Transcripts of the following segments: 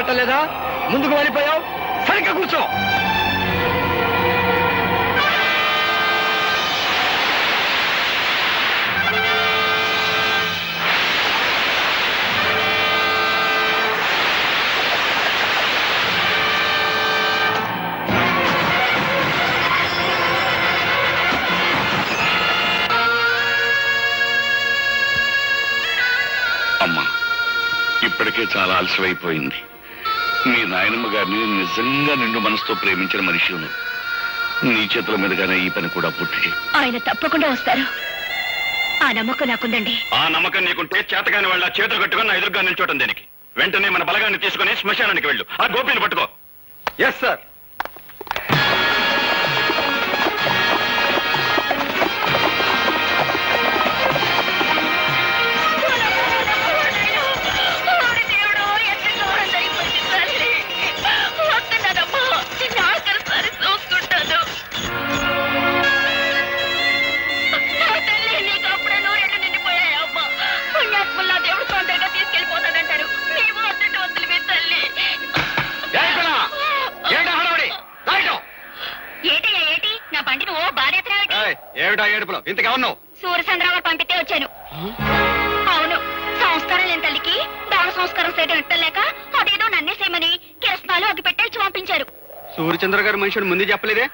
పెట్టలేదా? ముందుకు వెళ్ళిపోయావు, సరిగ్గా కూర్చో. అమ్మా, ఇప్పటికే చాలా ఆలస్యమైపోయింది. మీ నాయనమ్మ గారిని నిజంగా నిండు మనసుతో ప్రేమించిన మనిషి ఉన్నది. నీ చేతుల మీదుగానే ఈ పని కూడా పూర్తి చేయి. ఆయన తప్పకుండా వస్తారు, ఆ నమ్మకం నాకుందండి. ఆ నమ్మకం నీకుంటే చేతగాని వాళ్ళ చేతులు కట్టుకుని నా ఎదురుగా నిల్చోటం దేనికి? వెంటనే మన బలగాన్ని తీసుకుని శ్మశానానికి వెళ్ళు. ఆ గోపిని పట్టుకో. Yes sir. ఏమిటా ఏడుపులో? ఇంతకెవన్నావు? సూర్యచంద్రరావు పంపితే వచ్చాను. అవును, సంస్కారం లేని తల్లికి దాన సంస్కారం చేయడం ఎట్టలేక అదేదో నన్నే చేయమని కిరసనాలు అగ్గి పెట్టేసి పంపించారు. సూర్యచంద్ర గారు మనుషుడు ముందు చెప్పలేదే?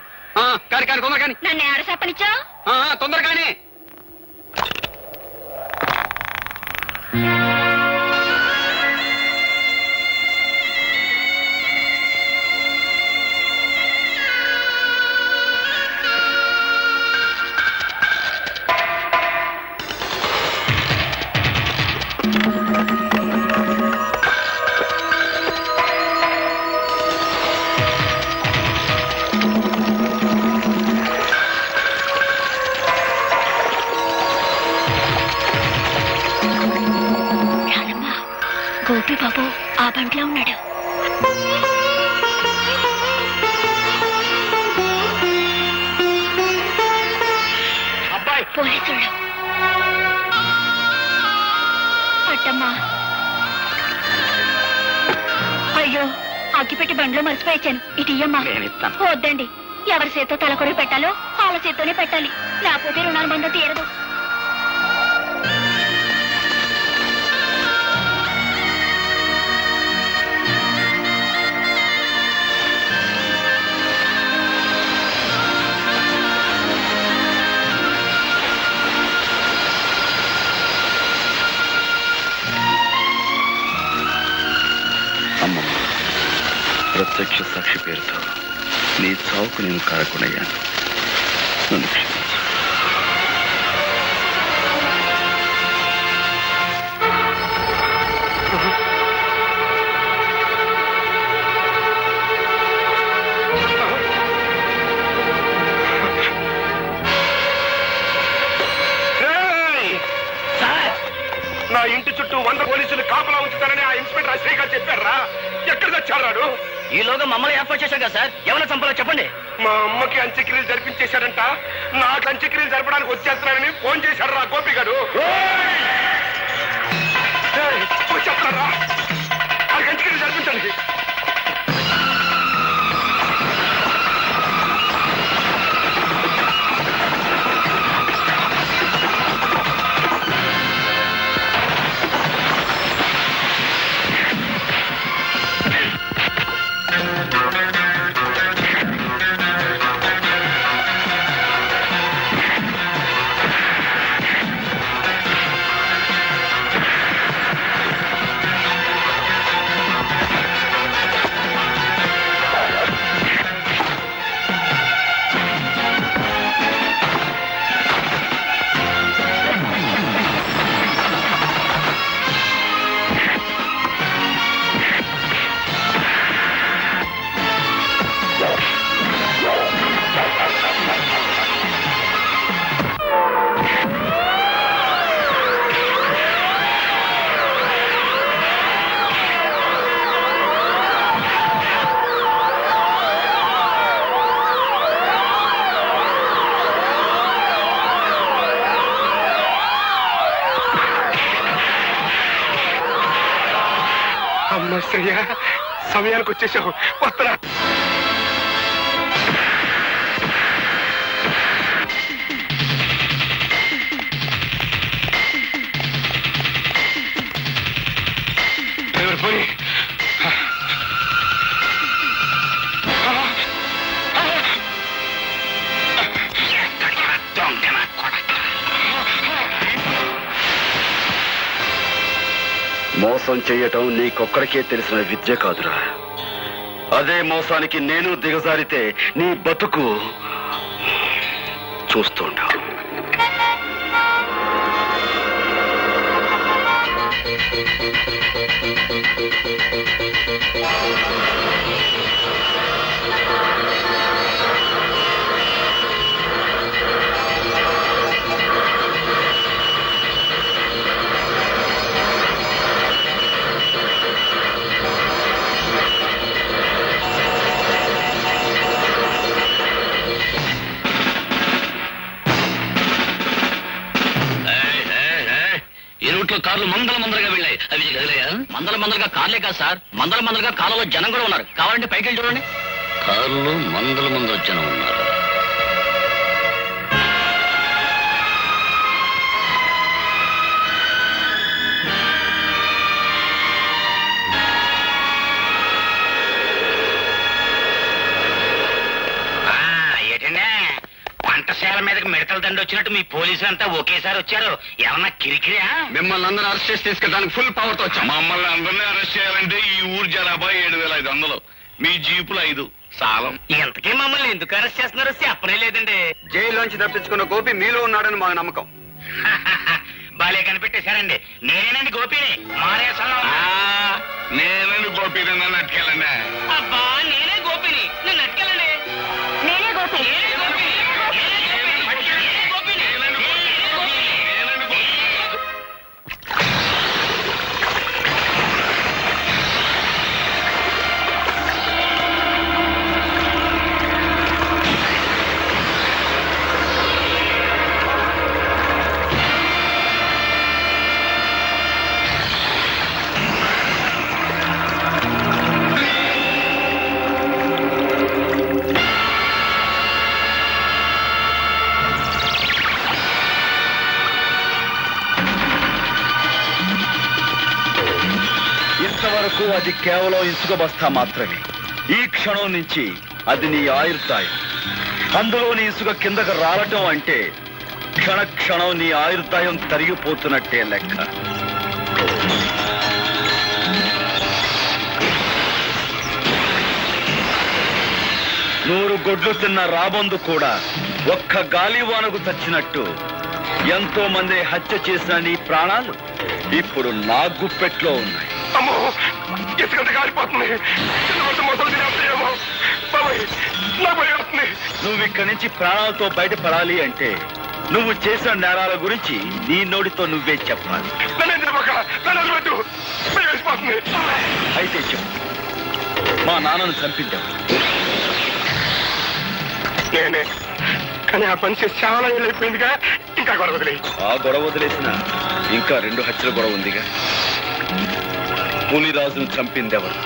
కాని కాని తొందర కాని. నన్ను ఆడ చెప్పనిచ్చా? తొందర కాని. గోపి బాబు ఆ బంట్లో ఉన్నాడు. అబ్బాయి పోలీసులు. అట్టమ్మా, అయ్యో అగ్గిపెట్టి బండ్లో మర్చిపోయాను. ఇటు ఇయ్యమ్మా. వద్దండి, ఎవరి చేత్తో తలకొడి పెట్టాలో వాళ్ళ చేత్తోనే పెట్టాలి, లేకపోతే రుణాల బంధం తీరదు. అమ్మమ్మ, ప్రత్యక్ష సాక్షి పేరుతో నీ చావుకు నేను కారకునయ్యాను. నన్ను క్షమించు. నా ఇంటి చుట్టూ 100 పోలీసులు కాపలా ఉంచుతారని ఆ ఇన్స్పెక్టర్ అశ్రీ గారు చెప్పారా? ఎక్కడ తెచ్చాడు? ఈలోగా మమ్మల్ని ఏర్పాటు చేశాం కదా సార్. ఎవరు చంపాలో చెప్పండి. మా అమ్మకి అంత్యక్రియలు జరిపించేశాడంట. నాకు అంత్యక్రియలు జరపడానికి వచ్చేస్తున్నారని ఫోన్ చేశాడు రా గోపి గారు. వచ్చేస్తున్నారా? వాళ్ళకి అంత్యక్రియలు జరిపించండి. సమయానికి వచ్చేసావు. వస్తున్నా. పోనీ మోసం చెయ్యటం నీకొక్కడికే తెలిసిన విద్య కాదురా. అదే మోసానికి నేను దిగజారితే నీ బతుకు చూస్తుంటా. కార్లు మందలుగా వెళ్ళాయి. అవి కదిలేయా? మందలుగా కార్లే కాదు సార్, మందలుగా కాలంలో జనం కూడా ఉన్నారు. కావాలంటే పైకి వెళ్ళి చూడండి. కార్లు మందల జనం ఉన్నారు. వంటశాల మీదకి మిడతల దండి వచ్చినట్టు మీ పోలీసులంతా ఒకేసారి వచ్చారు. ఏమన్నా కిరికిరియా? మిమ్మల్ని అందరూ అరెస్ట్ చేసి తీసుకెళ్ళడానికి ఫుల్ పవర్ తో వచ్చాం. మమ్మల్ని అందరినీ అరెస్ట్ చేయాలంటే ఈ ఊరు జనాభా 7,500, మీ జీపులు 5 సాలం. ఇంతకీ మమ్మల్ని ఎందుకు అరెస్ట్ చేస్తున్నారో చెప్పనే లేదండి. జైల్లోంచి తప్పించుకున్న గోపి మీలో ఉన్నాడని మా నమ్మకం. బాలే కనిపెట్టేశారండి. నేనేనండి గోపిని. మారేసా నేనండి గోపి, నన్ను అట్టుకెళ్ళండి. అబ్బా నేనే గోపిని, నన్ను అట్టుకెళ్ళండి. నేనే గోపి. ఇంతవరకు అది కేవలం ఇసుక బస్తా మాత్రమే. ఈ క్షణం నుంచి అది నీ ఆయుర్దాయం. అందులో నీ ఇసుక కిందకు రావటం అంటే క్షణం నీ ఆయుర్దాయం తరిగిపోతున్నట్టే లెక్క. నూరు గొడ్లు తిన్న రాబందు కూడా ఒక్క గాలివానకు చచ్చినట్టు ఎంతో మంది హత్య చేసిన నీ ప్రాణాలు ఇప్పుడు నా గుప్పెట్లో ఉన్నాయి. అమ్మో, ఇసుకంత కాలిపోతుంది. నువ్వు ఇక్కడి నుంచి ప్రాణాలతో బయటపడాలి అంటే నువ్వు చేసిన నేరాల గురించి నీ నోటితో నువ్వే చెప్పాలి. అయితే చెప్పు, మా నాన్నను చంపించావు. నేనే, కానీ ఆ పని చేసి చాలా ఏళ్ళు అయిపోయిందిగా. ఇంకా గొడవ వదిలే. ఆ గొడవ వదిలేసిన ఇంకా 2 హత్యల గొడవ ఉందిగా. పులిరాజును చంపిందెవరు?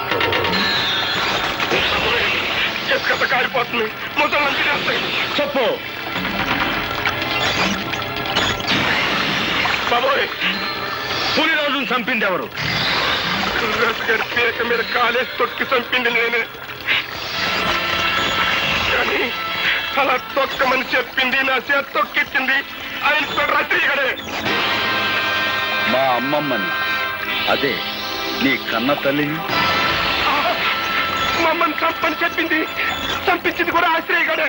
ఇసుకంత కాలిపోతుంది. ముసలి చెప్పు. బాబోయ్, పులిరాజును చంపిందెవరు? గారి పీక మీద కాలేసి తొక్కి చంపింది నేనే. కానీ అలా తొక్కమని చెప్పింది, నా చేతి తొక్కిచ్చింది ఆయన రచయిగడే. మా అమ్మమ్మని, అదే నీ కన్న తల్లిని. మమ్మల్ని చంపని చెప్పింది, చంపించింది కూడా ఆశ్రయగడే.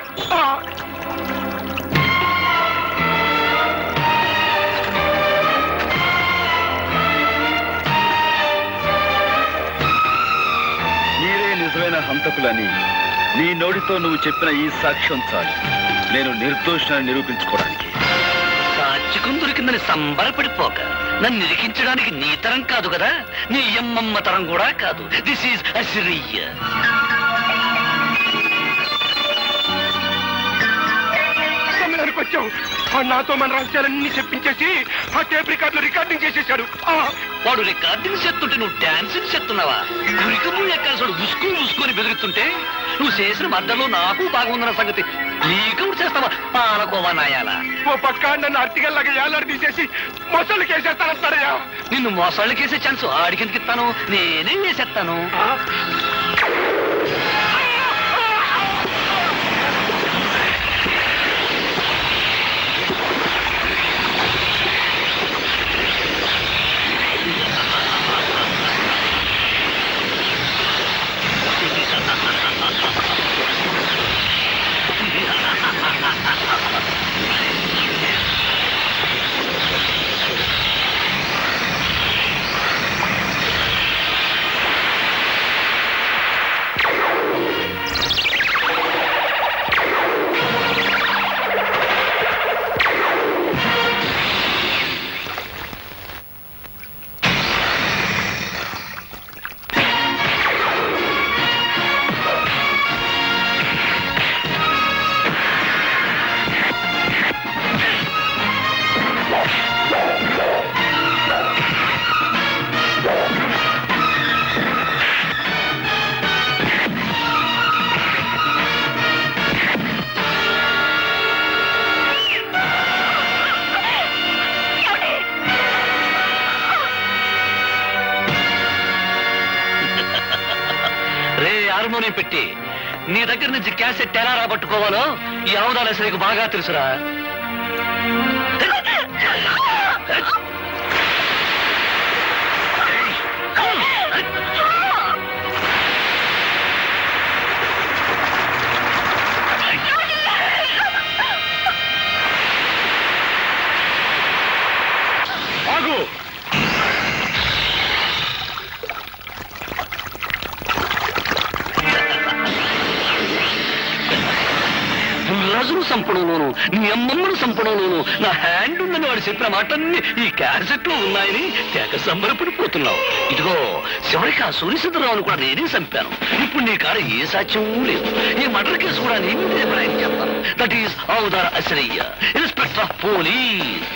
మీరే నిజమైన హంతకులని నీ నోటితో నువ్వు చెప్పిన ఈ సాక్ష్యం చాలు నేను నిర్దోషాన్ని నిరూపించుకోవడానికి. సాక్షికం దొరికిందని సంబరపడిపోక నన్ను నిరికించడానికి నీ తరం కాదు కదా, నీ అమ్మమ్మ తరం కూడా కాదు. This is Assyria. సమయానికి వచ్చావు. నాతో మన రహస్యాలన్నీ చెప్పించేసి ఆ టేప్ రికార్డులో రికార్డింగ్ చేసేశాడు. వాడు రికార్డింగ్ చేస్తుంటే నువ్వు డాన్సింగ్ చేస్తున్నావా? ఉరికము ఎక్కడ ఉసుకొని బెదురుతుంటే నువ్వు చేసిన మద్దలో నాకు బాగుందన్న సంగతి నీకు చేస్తావా? పాలకోవా నాయాలా. ఓ పక్క నన్ను అర్తికల్లాగా ఏలాడి తీసేసి మొసళ్ళకి వేసేస్తానంటారయ్యా. నిన్ను మోసాళ్ళకి వేసే ఛాన్స్ ఆడికెందుకు ఇస్తాను? నేనే వేసేస్తాను. హార్మోనియం పెట్టి నీ దగ్గర నుంచి క్యాసెట్ ఎలా రాబట్టుకోవాలో ఈ అవదాలేసరికి బాగా తెలుసురా. రాజును సంపడంలోను నీ అమ్మమ్మను సంపడంలోను నా హ్యాండ్ ఉందని వాడు చెప్పిన మాటన్ని ఈ క్యాసెట్ లో ఉన్నాయని తెగ సంబరపడిపోతున్నావు. ఇదిగో చివరికి ఆ సూర్యచంద్రరావును కూడా నేనే చంపాను. ఇప్పుడు నీ కాడ ఏ సాక్ష్యం లేదు. ఈ మర్డర్ కేసు కూడా నీ మీదే ప్రయాణం చేస్తాను. దట్ ఈస్ ఔదార్ అసరయ్య, ఇన్స్పెక్టర్ ఆఫ్ పోలీస్.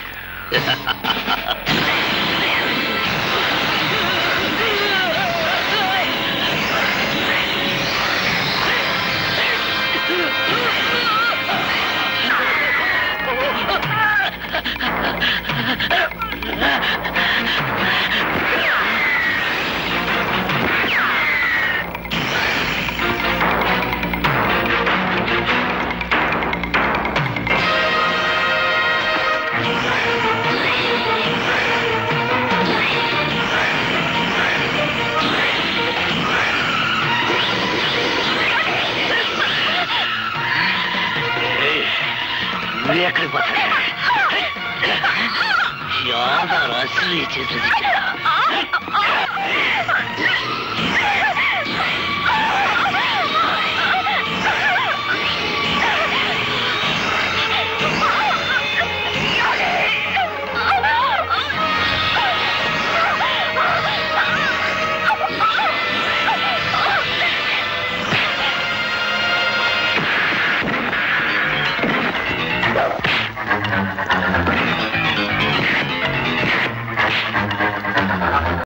ఎక్కడికి పోతాడు? యాదారు అసలు చేతులు